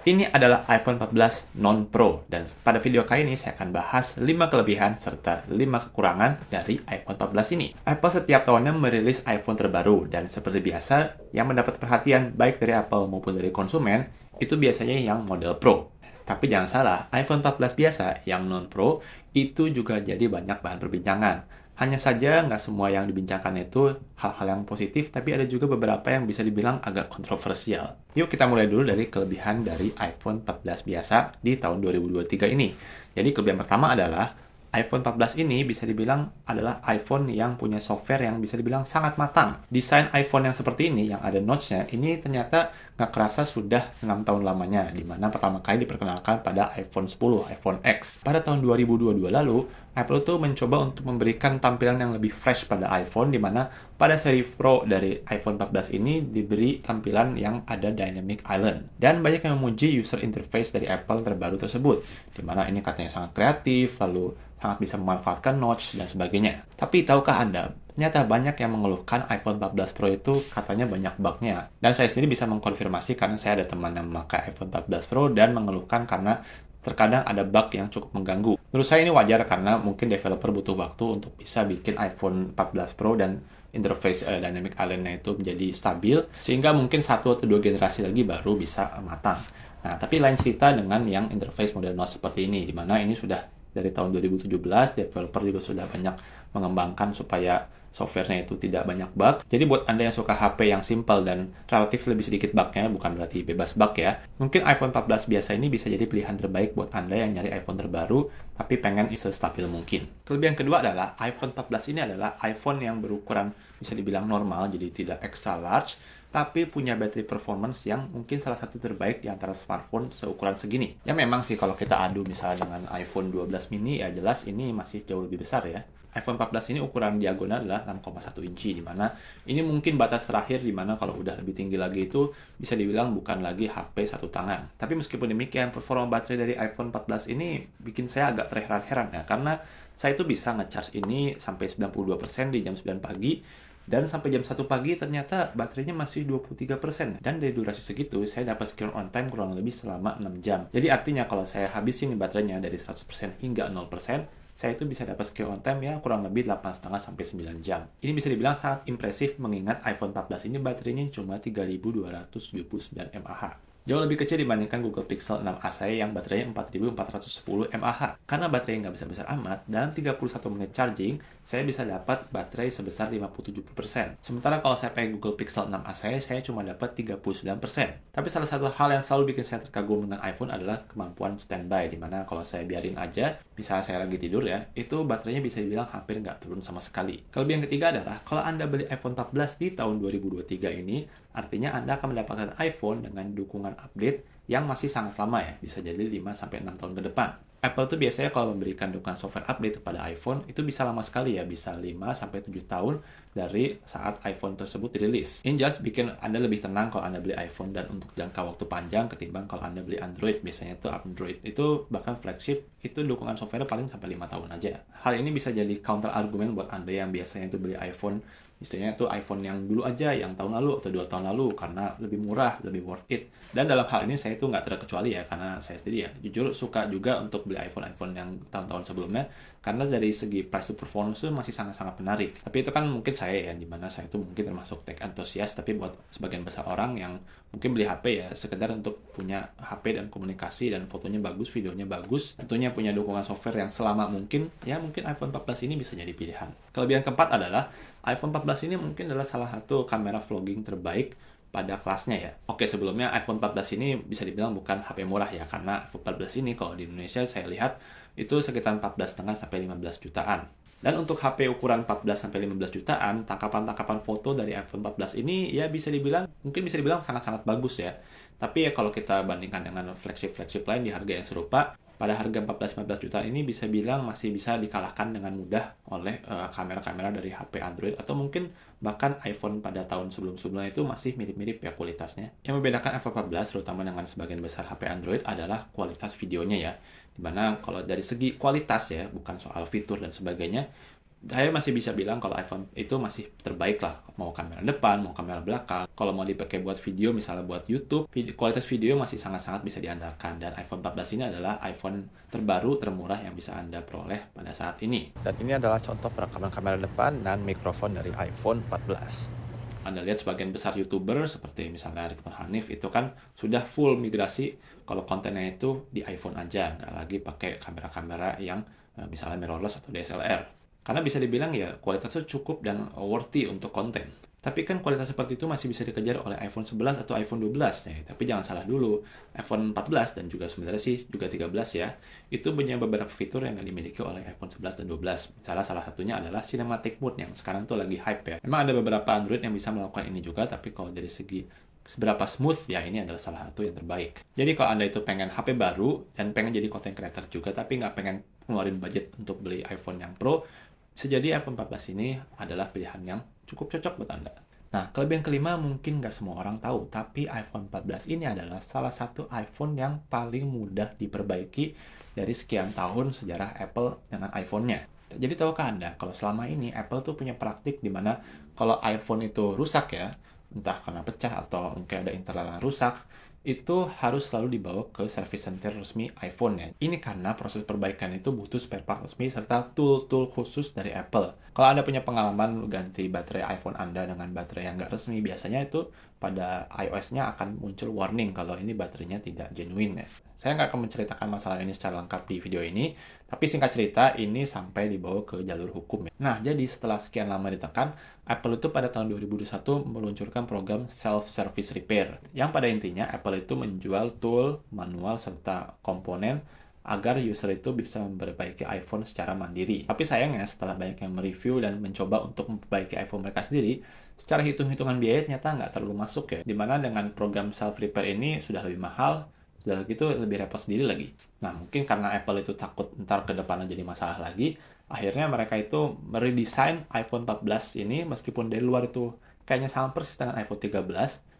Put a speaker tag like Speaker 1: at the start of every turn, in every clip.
Speaker 1: Ini adalah iPhone 14 non-Pro, dan pada video kali ini saya akan bahas 5 kelebihan serta 5 kekurangan dari iPhone 14 ini. Apple setiap tahunnya merilis iPhone terbaru, dan seperti biasa, yang mendapat perhatian baik dari Apple maupun dari konsumen, itu biasanya yang model Pro. Tapi jangan salah, iPhone 14 biasa yang non-Pro itu juga jadi banyak bahan perbincangan. Hanya saja nggak semua yang dibincangkan itu hal-hal yang positif, tapi ada juga beberapa yang bisa dibilang agak kontroversial. Yuk kita mulai dulu dari kelebihan dari iPhone 14 biasa di tahun 2023 ini. Jadi kelebihan pertama adalah iPhone 14 ini bisa dibilang adalah iPhone yang punya software yang bisa dibilang sangat matang. Desain iPhone yang seperti ini, yang ada notch-nya, ini ternyata nggak kerasa sudah 6 tahun lamanya, di mana pertama kali diperkenalkan pada iPhone 10, iPhone X. Pada tahun 2022 lalu, Apple tuh mencoba untuk memberikan tampilan yang lebih fresh pada iPhone, di mana pada seri Pro dari iPhone 14 ini diberi tampilan yang ada Dynamic Island. Dan banyak yang memuji user interface dari Apple terbaru tersebut, di mana ini katanya sangat kreatif, lalu sangat bisa memanfaatkan notch dan sebagainya. Tapi tahukah Anda, ternyata banyak yang mengeluhkan iPhone 14 Pro itu katanya banyak bug-nya. Dan saya sendiri bisa mengkonfirmasi karena saya ada teman yang memakai iPhone 14 Pro dan mengeluhkan karena terkadang ada bug yang cukup mengganggu. Menurut saya ini wajar karena mungkin developer butuh waktu untuk bisa bikin iPhone 14 Pro dan interface Dynamic Island-nya itu menjadi stabil, sehingga mungkin 1 atau 2 generasi lagi baru bisa matang. Nah, tapi lain cerita dengan yang interface model notch seperti ini, di mana ini sudah dari tahun 2017, developer juga sudah banyak mengembangkan supaya softwarenya itu tidak banyak bug. Jadi buat Anda yang suka HP yang simple dan relatif lebih sedikit bugnya, bukan berarti bebas bug ya, mungkin iPhone 14 biasa ini bisa jadi pilihan terbaik buat Anda yang nyari iPhone terbaru, tapi pengen stabil mungkin. Kelebihan kedua adalah iPhone 14 ini adalah iPhone yang berukuran bisa dibilang normal, jadi tidak extra large, tapi punya battery performance yang mungkin salah satu terbaik di antara smartphone seukuran segini. Ya memang sih kalau kita adu misalnya dengan iPhone 12 mini, ya jelas ini masih jauh lebih besar ya. iPhone 14 ini ukuran diagonal adalah 6,1 inci, di mana ini mungkin batas terakhir, di mana kalau udah lebih tinggi lagi itu bisa dibilang bukan lagi HP satu tangan. Tapi meskipun demikian, performa baterai dari iPhone 14 ini bikin saya agak terheran-heran ya, karena saya itu bisa ngecharge ini sampai 92% di jam 9 pagi, dan sampai jam 1 pagi ternyata baterainya masih 23%. Dan dari durasi segitu, saya dapat screen on time kurang lebih selama 6 jam. Jadi artinya kalau saya habisin baterainya dari 100% hingga 0%, saya itu bisa dapat screen on time ya kurang lebih 8,5 sampai 9 jam. Ini bisa dibilang sangat impresif mengingat iPhone 14 ini baterainya cuma 3279 mAh. Jauh lebih kecil dibandingkan Google Pixel 6a saya yang baterainya 4410 mAh. Karena baterainya nggak besar-besar amat, dalam 31 menit charging, saya bisa dapat baterai sebesar 57%. Sementara kalau saya pakai Google Pixel 6a saya cuma dapat 39%. Tapi salah satu hal yang selalu bikin saya terkagum dengan iPhone adalah kemampuan standby, dimana kalau saya biarin aja, misalnya saya lagi tidur ya, itu baterainya bisa dibilang hampir nggak turun sama sekali. Kelebihan ketiga adalah, kalau Anda beli iPhone 14 di tahun 2023 ini, artinya Anda akan mendapatkan iPhone dengan dukungan update yang masih sangat lama ya, bisa jadi 5-6 tahun ke depan. Apple tuh biasanya kalau memberikan dukungan software update kepada iPhone, itu bisa lama sekali ya, bisa 5-7 tahun dari saat iPhone tersebut dirilis. Ini jelas bikin Anda lebih tenang kalau Anda beli iPhone dan untuk jangka waktu panjang ketimbang kalau Anda beli Android. Biasanya tuh Android itu bahkan flagship, itu dukungan software paling sampai 5 tahun aja. Hal ini bisa jadi counter argumen buat Anda yang biasanya itu beli iPhone, istilahnya itu iPhone yang dulu aja, yang tahun lalu atau 2 tahun lalu, karena lebih murah, lebih worth it. Dan dalam hal ini saya itu nggak terkecuali ya, karena saya sendiri ya jujur suka juga untuk beli iPhone yang tahun-tahun sebelumnya, karena dari segi price to performance itu masih sangat-sangat menarik. Tapi itu kan mungkin saya ya, dimana saya itu mungkin termasuk tech enthusiast, tapi buat sebagian besar orang yang mungkin beli HP ya sekedar untuk punya HP dan komunikasi dan fotonya bagus, videonya bagus, tentunya punya dukungan software yang selama mungkin, ya mungkin iPhone 14 ini bisa jadi pilihan. Kelebihan keempat adalah iPhone 14 ini mungkin adalah salah satu kamera vlogging terbaik pada kelasnya ya. Oke, sebelumnya iPhone 14 ini bisa dibilang bukan HP murah ya, karena iPhone 14 ini kalau di Indonesia saya lihat itu sekitar 14,5 sampai 15 jutaan. Dan untuk HP ukuran 14 sampai 15 jutaan, tangkapan-tangkapan foto dari iPhone 14 ini ya bisa dibilang, mungkin bisa dibilang sangat-sangat bagus ya. Tapi ya kalau kita bandingkan dengan flagship-flagship lain di harga yang serupa, pada harga 14-15 jutaan ini bisa bilang masih bisa dikalahkan dengan mudah oleh kamera-kamera dari HP Android, atau mungkin bahkan iPhone pada tahun sebelum-sebelumnya itu masih mirip-mirip ya kualitasnya. Yang membedakan iPhone 14 terutama dengan sebagian besar HP Android adalah kualitas videonya ya. Dimana kalau dari segi kualitas ya, bukan soal fitur dan sebagainya, Saya masih bisa bilang kalau iPhone itu masih terbaik lah. Mau kamera depan, mau kamera belakang. Kalau mau dipakai buat video, misalnya buat YouTube, kualitas video masih sangat-sangat bisa diandalkan. Dan iPhone 14 ini adalah iPhone terbaru, termurah yang bisa Anda peroleh pada saat ini. Dan ini adalah contoh perekaman kamera depan dan mikrofon dari iPhone 14. Anda lihat sebagian besar YouTuber seperti misalnya Ridwan Hanif itu kan sudah full migrasi kalau kontennya itu di iPhone aja, nggak lagi pakai kamera-kamera yang misalnya mirrorless atau DSLR. Karena bisa dibilang ya kualitasnya cukup dan worthy untuk konten. Tapi kan kualitas seperti itu masih bisa dikejar oleh iPhone 11 atau iPhone 12 ya. Tapi jangan salah dulu, iPhone 14 dan juga sebenarnya sih juga 13 ya, itu punya beberapa fitur yang dimiliki oleh iPhone 11 dan 12. Misalnya salah satunya adalah Cinematic Mode yang sekarang tuh lagi hype ya. Memang ada beberapa Android yang bisa melakukan ini juga, tapi kalau dari segi seberapa smooth ya ini adalah salah satu yang terbaik. Jadi kalau Anda itu pengen HP baru dan pengen jadi content creator juga tapi nggak pengen ngeluarin budget untuk beli iPhone yang Pro, bisa jadi iPhone 14 ini adalah pilihan yang cukup cocok buat Anda. Nah, kelebihan kelima mungkin nggak semua orang tahu, tapi iPhone 14 ini adalah salah satu iPhone yang paling mudah diperbaiki dari sekian tahun sejarah Apple dengan iPhone-nya. Jadi tahukah Anda, kalau selama ini Apple tuh punya praktik di mana kalau iPhone itu rusak ya, entah karena pecah atau mungkin ada internal yang rusak, itu harus selalu dibawa ke service center resmi iPhone ya. Ini karena proses perbaikan itu butuh spare part resmi serta tool-tool khusus dari Apple. Kalau Anda punya pengalaman ganti baterai iPhone Anda dengan baterai yang nggak resmi, biasanya itu pada iOS-nya akan muncul warning kalau ini baterainya tidak genuine ya. Saya nggak akan menceritakan masalah ini secara lengkap di video ini, tapi singkat cerita ini sampai dibawa ke jalur hukum ya. Nah, jadi setelah sekian lama ditekan, Apple itu pada tahun 2021 meluncurkan program self-service repair, yang pada intinya Apple itu menjual tool, manual, serta komponen agar user itu bisa memperbaiki iPhone secara mandiri. Tapi sayangnya setelah banyak yang mereview dan mencoba untuk memperbaiki iPhone mereka sendiri, secara hitung-hitungan biaya ternyata nggak terlalu masuk ya. Dimana dengan program self-repair ini sudah lebih mahal, sudah gitu lebih repot sendiri lagi. Nah, mungkin karena Apple itu takut ntar ke depannya jadi masalah lagi, akhirnya mereka itu meredesain iPhone 14 ini meskipun dari luar itu kayaknya sama persis dengan iPhone 13,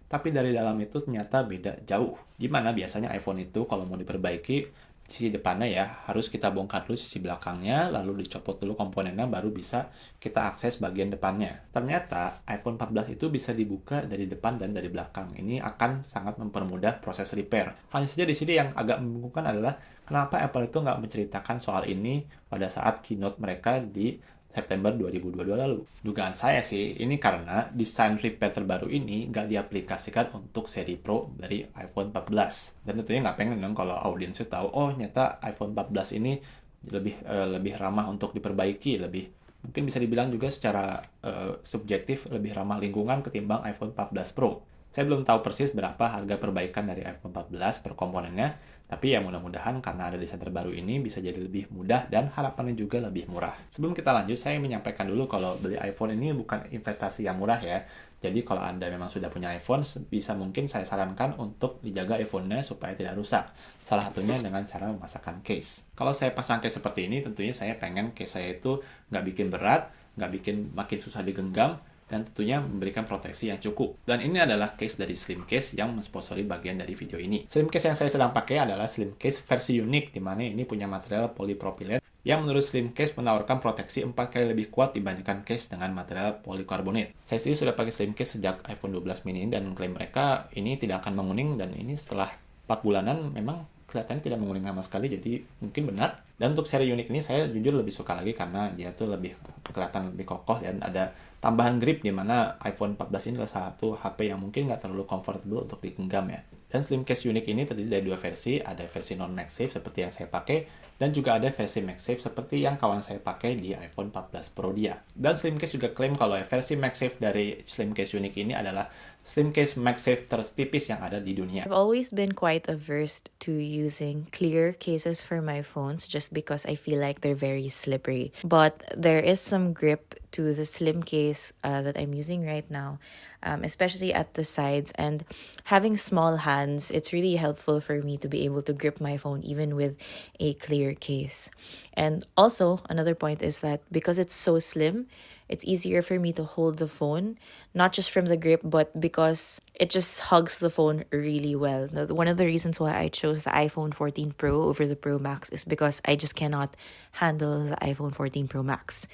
Speaker 1: tapi dari dalam itu ternyata beda jauh. Gimana biasanya iPhone itu kalau mau diperbaiki, sisi depannya ya harus kita bongkar dulu sisi belakangnya, lalu dicopot dulu komponennya, baru bisa kita akses bagian depannya. Ternyata iPhone 14 itu bisa dibuka dari depan dan dari belakang. Ini akan sangat mempermudah proses repair. Hanya saja di sini yang agak membingungkan adalah kenapa Apple itu nggak menceritakan soal ini pada saat keynote mereka di September 2022 lalu. Dugaan saya sih, ini karena desain repair terbaru ini nggak diaplikasikan untuk seri Pro dari iPhone 14. Dan tentunya nggak pengen dong kalau audiens itu tahu, oh nyata iPhone 14 ini lebih ramah untuk diperbaiki, lebih mungkin bisa dibilang juga secara subjektif lebih ramah lingkungan ketimbang iPhone 14 Pro. Saya belum tahu persis berapa harga perbaikan dari iPhone 14 per komponennya, tapi ya mudah-mudahan karena ada desain terbaru ini bisa jadi lebih mudah dan harapannya juga lebih murah. Sebelum kita lanjut, saya menyampaikan dulu kalau beli iPhone ini bukan investasi yang murah ya. Jadi kalau Anda memang sudah punya iPhone, bisa mungkin saya sarankan untuk dijaga iPhone-nya supaya tidak rusak. Salah satunya dengan cara memasangkan case. Kalau saya pasang case seperti ini, tentunya saya pengen case saya itu nggak bikin berat, nggak bikin makin susah digenggam, dan tentunya memberikan proteksi yang cukup. Dan ini adalah case dari Slim Case yang mensponsori bagian dari video ini. Slim Case yang saya sedang pakai adalah Slim Case versi unik, di mana ini punya material polipropilen yang menurut Slim Case menawarkan proteksi 4 kali lebih kuat dibandingkan case dengan material polikarbonat. Saya sendiri sudah pakai Slim Case sejak iPhone 12 mini dan klaim mereka ini tidak akan menguning, dan ini setelah 4 bulanan memang kelihatannya tidak menguning sama sekali, jadi mungkin benar. Dan untuk seri unik ini saya jujur lebih suka lagi karena dia tuh lebih kelihatan lebih kokoh dan ada tambahan grip, di mana iPhone 14 ini adalah salah satu HP yang mungkin nggak terlalu comfortable untuk digenggam ya. Dan Slim Case unik ini terdiri dari dua versi, ada versi non-MagSafe seperti yang saya pakai, dan juga ada versi MagSafe seperti yang kawan saya pakai di iPhone 14 Pro dia. Dan Slim Case juga klaim kalau versi MagSafe dari Slim Case unik ini adalah Slim Case MagSafe tertipis yang ada di dunia.
Speaker 2: I've always been quite averse to using clear cases for my phones just because I feel like they're very slippery. But there is some grip to the slim case that I'm using right now, especially at the sides. And having small hands, it's really helpful for me to be able to grip my phone even with a clear case. And also, another point is that because it's so slim, It's easier for me to hold the phone, not just from the grip, but because it just hugs the phone really well. One of the reasons why I chose the iPhone 14 Pro over the Pro Max is because I just cannot handle the iPhone 14 Pro Max.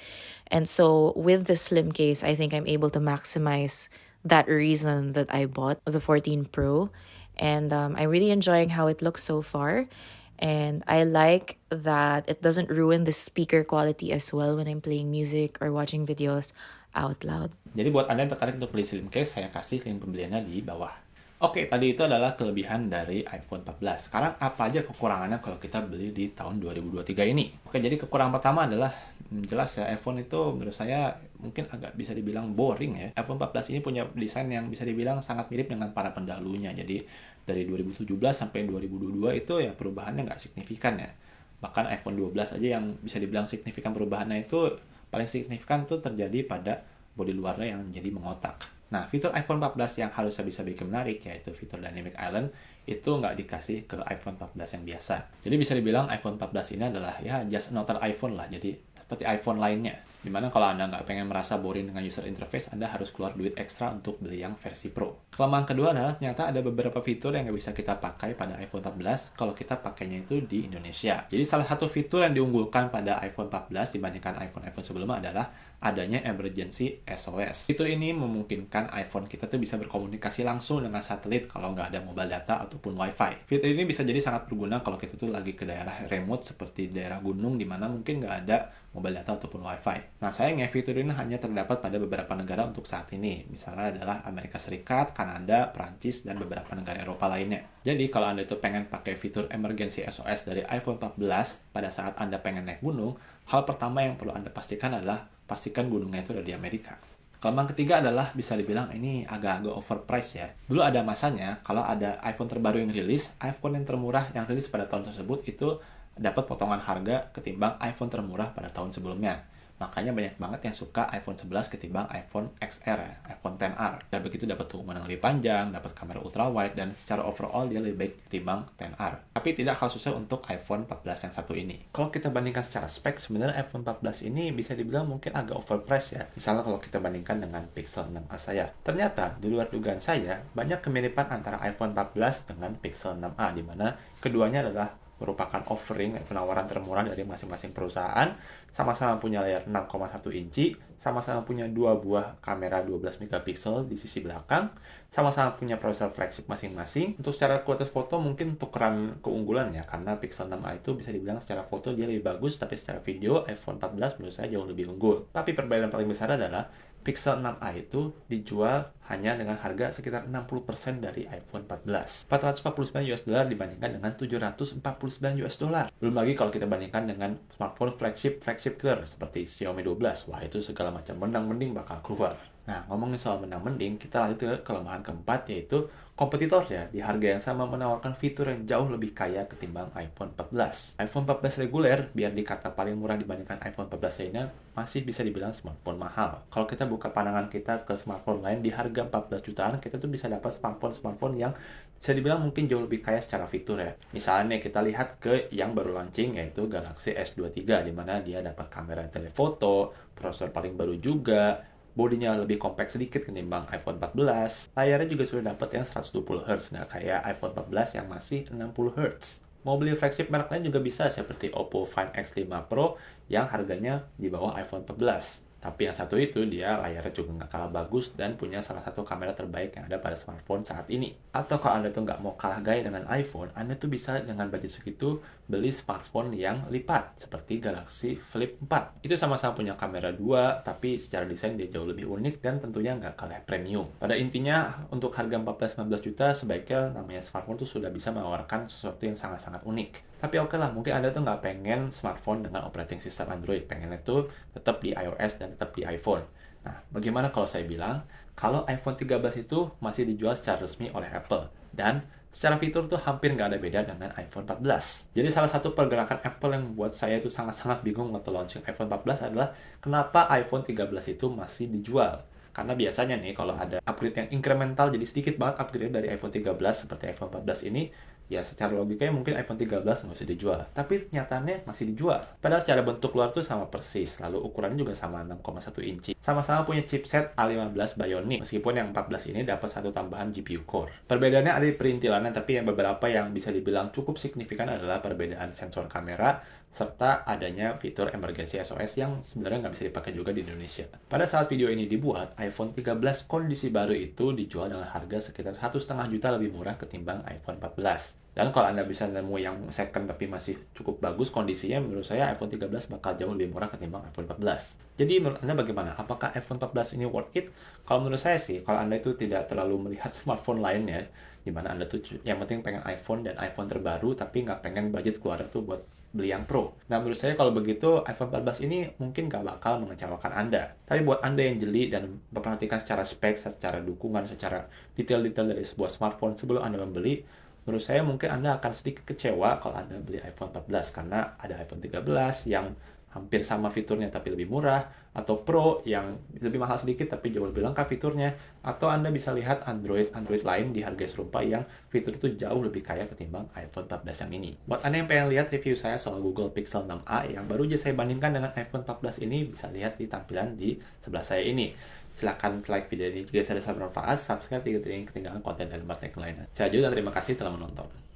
Speaker 2: And so with the slim case, I think I'm able to maximize that reason that I bought the 14 Pro. And I'm really enjoying how it looks so far. And I like that it doesn't ruin the speaker quality as well when I'm playing music or watching videos out loud.
Speaker 1: Jadi buat Anda yang tertarik untuk beli slim case, saya kasih link pembeliannya di bawah. Oke, tadi itu adalah kelebihan dari iPhone 14. Sekarang apa aja kekurangannya kalau kita beli di tahun 2023 ini? Oke, jadi kekurangan pertama adalah jelas ya, iPhone itu menurut saya mungkin agak bisa dibilang boring ya. iPhone 14 ini punya desain yang bisa dibilang sangat mirip dengan para pendahulunya. Jadi dari 2017 sampai 2022 itu ya perubahannya nggak signifikan ya. Bahkan iPhone 12 aja yang bisa dibilang signifikan perubahannya itu paling signifikan tuh terjadi pada bodi luarnya yang jadi mengotak. Nah, fitur iPhone 14 yang harusnya bisa bikin menarik, yaitu fitur Dynamic Island, itu nggak dikasih ke iPhone 14 yang biasa. Jadi bisa dibilang iPhone 14 ini adalah ya just another iPhone lah, jadi seperti iPhone lainnya. Dimana kalau Anda nggak pengen merasa boring dengan user interface, Anda harus keluar duit ekstra untuk beli yang versi Pro. Kelemahan kedua adalah ternyata ada beberapa fitur yang nggak bisa kita pakai pada iPhone 14 kalau kita pakainya itu di Indonesia. Jadi salah satu fitur yang diunggulkan pada iPhone 14 dibandingkan iPhone sebelumnya adalah adanya emergency SOS. Fitur ini memungkinkan iPhone kita tuh bisa berkomunikasi langsung dengan satelit kalau nggak ada mobile data ataupun WiFi. Fitur ini bisa jadi sangat berguna kalau kita tuh lagi ke daerah remote seperti daerah gunung di mana mungkin nggak ada mobile data ataupun WiFi. Nah, sayangnya fitur ini hanya terdapat pada beberapa negara untuk saat ini. Misalnya adalah Amerika Serikat, Kanada, Prancis, dan beberapa negara Eropa lainnya. Jadi, kalau Anda itu pengen pakai fitur emergency SOS dari iPhone 14 pada saat Anda pengen naik gunung, hal pertama yang perlu Anda pastikan adalah pastikan gunungnya itu ada di Amerika. Kelemahan ketiga adalah bisa dibilang ini agak-agak overpriced ya. Dulu ada masanya kalau ada iPhone terbaru yang rilis, iPhone yang termurah yang rilis pada tahun tersebut itu dapat potongan harga ketimbang iPhone termurah pada tahun sebelumnya. Makanya banyak banget yang suka iPhone 11 ketimbang iPhone XR ya, iPhone XR. Dan begitu dapat hubungan yang lebih panjang, dapat kamera ultra wide, dan secara overall dia lebih baik ketimbang XR. Tapi tidak kalah susah untuk iPhone 14 yang satu ini. Kalau kita bandingkan secara spek, sebenarnya iPhone 14 ini bisa dibilang mungkin agak overpriced ya. Misalnya kalau kita bandingkan dengan Pixel 6a saya. Ternyata, di luar dugaan saya, banyak kemiripan antara iPhone 14 dengan Pixel 6a, di mana keduanya adalah merupakan offering penawaran termurah dari masing-masing perusahaan, sama-sama punya layar 6,1 inci, sama-sama punya dua buah kamera 12 megapiksel di sisi belakang, sama-sama punya prosesor flagship masing-masing. Untuk secara kualitas foto mungkin tukeran keunggulan ya, karena Pixel 6a itu bisa dibilang secara foto dia lebih bagus, tapi secara video iPhone 14 menurut saya jauh lebih unggul. Tapi perbedaan paling besar adalah Pixel 6a itu dijual hanya dengan harga sekitar 60% dari iPhone 14. 449 US dollar dibandingkan dengan 749 US dollar. Belum lagi kalau kita bandingkan dengan smartphone flagship killer seperti Xiaomi 12. Wah, itu segala macam menang-mending bakal keluar. Nah, ngomongin soal menang-mending, kita lanjut ke kelemahan keempat, yaitu kompetitornya di harga yang sama menawarkan fitur yang jauh lebih kaya ketimbang iPhone 14. iPhone 14 reguler, biar dikata paling murah dibandingkan iPhone 14 lainnya, masih bisa dibilang smartphone mahal. Kalau kita buka pandangan kita ke smartphone lain di harga 14 jutaan, kita tuh bisa dapat smartphone yang bisa dibilang mungkin jauh lebih kaya secara fitur ya. Misalnya kita lihat ke yang baru launching, yaitu Galaxy S23, di mana dia dapat kamera telephoto, prosesor paling baru juga, bodinya lebih compact sedikit ketimbang iPhone 14. Layarnya juga sudah dapat yang 120 Hz, nggak kayak iPhone 14 yang masih 60 Hz. Mau beli flagship merek lain juga bisa, seperti Oppo Find X5 Pro yang harganya di bawah iPhone 14. Tapi yang satu itu dia layarnya juga nggak kalah bagus dan punya salah satu kamera terbaik yang ada pada smartphone saat ini. Atau kalau Anda tuh nggak mau kalah gaya dengan iPhone, Anda tuh bisa dengan budget segitu beli smartphone yang lipat seperti Galaxy Flip 4. Itu sama-sama punya kamera 2, tapi secara desain dia jauh lebih unik dan tentunya nggak kalah premium. Pada intinya, untuk harga 14-15 juta, sebaiknya namanya smartphone tuh sudah bisa menawarkan sesuatu yang sangat-sangat unik. Tapi oke lah, mungkin Anda tuh nggak pengen smartphone dengan operating system Android. Pengennya tuh tetap di iOS dan tetap di iPhone. Nah, bagaimana kalau saya bilang, kalau iPhone 13 itu masih dijual secara resmi oleh Apple. Dan secara fitur tuh hampir nggak ada beda dengan iPhone 14. Jadi salah satu pergerakan Apple yang buat saya itu sangat-sangat bingung waktu launching iPhone 14 adalah kenapa iPhone 13 itu masih dijual. Karena biasanya nih kalau ada upgrade yang incremental, jadi sedikit banget upgrade dari iPhone 13 seperti iPhone 14 ini, ya secara logikanya mungkin iPhone 13 nggak usah dijual. Tapi nyatanya masih dijual. Padahal secara bentuk luar tuh sama persis, lalu ukurannya juga sama 6,1 inci. Sama-sama punya chipset A15 Bionic, meskipun yang 14 ini dapat satu tambahan GPU core. Perbedaannya ada di perintilannya, tapi yang beberapa yang bisa dibilang cukup signifikan adalah perbedaan sensor kamera, serta adanya fitur emergency SOS yang sebenarnya nggak bisa dipakai juga di Indonesia. Pada saat video ini dibuat, iPhone 13 kondisi baru itu dijual dengan harga sekitar 1,5 juta lebih murah ketimbang iPhone 14. Dan kalau Anda bisa nemu yang second tapi masih cukup bagus kondisinya, menurut saya iPhone 13 bakal jauh lebih murah ketimbang iPhone 14. Jadi menurut Anda bagaimana? Apakah iPhone 14 ini worth it? Kalau menurut saya sih, kalau Anda itu tidak terlalu melihat smartphone lainnya, di mana Anda tuh yang penting pengen iPhone dan iPhone terbaru, tapi nggak pengen budget keluar tuh buat beli yang Pro. Nah, menurut saya kalau begitu, iPhone 14 ini mungkin nggak bakal mengecewakan Anda. Tapi buat Anda yang jeli dan memperhatikan secara spek, secara dukungan, secara detail-detail dari sebuah smartphone sebelum Anda membeli, menurut saya mungkin Anda akan sedikit kecewa kalau Anda beli iPhone 14 karena ada iPhone 13 yang hampir sama fiturnya tapi lebih murah, atau Pro yang lebih mahal sedikit tapi jauh lebih lengkap fiturnya, atau Anda bisa lihat Android lain di harga serupa yang fitur itu jauh lebih kaya ketimbang iPhone 14 yang ini. Buat Anda yang pengen lihat review saya soal Google Pixel 6a yang baru aja saya bandingkan dengan iPhone 14 ini, bisa lihat di tampilan di sebelah saya ini. Silahkan like video ini jika saya bermanfaat, subscribe jika ingin ketinggalan konten dari Martek lainnya. Saya Ju dan terima kasih telah menonton.